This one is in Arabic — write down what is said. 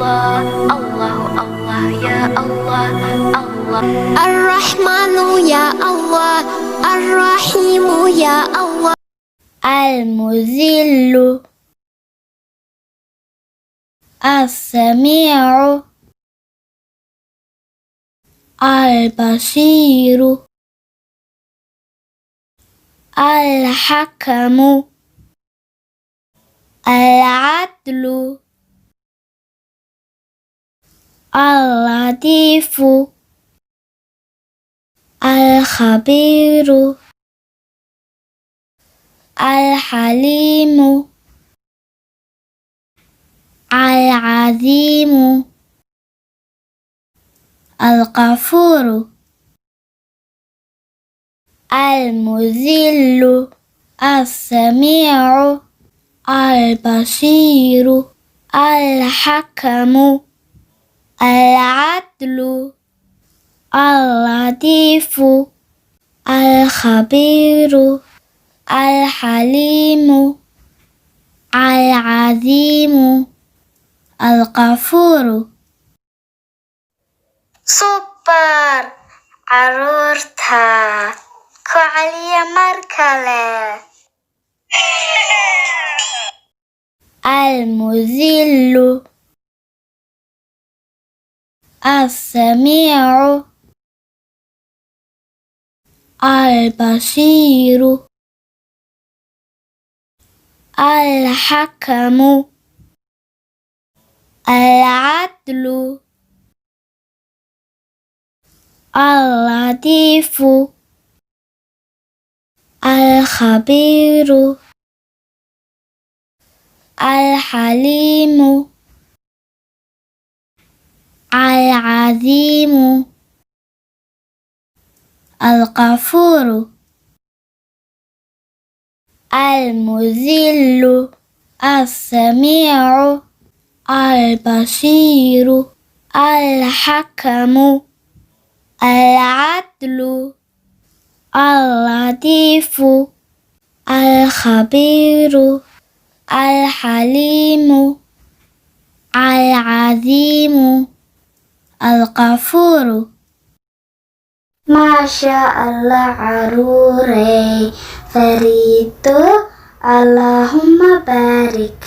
الله الله الله يا الله الله. الرحمن يا الله، الرحيم يا الله. المذل السميع البصير الحكم العدل اللطيف الخبير الحليم العظيم الغفور. المذل السميع البصير الحكم العدل اللطيف الخبير الحليم العظيم الغفور. Super, caruurta ku celiya mar kale. المذل السميع البصير الحكم العدل اللطيف الخبير الحليم العظيم الغفور. المذل السميع البصير الحكم العدل اللطيف الخبير الحليم العظيم الغفور. Masya Allah caruurey, fariito Allahumma barik.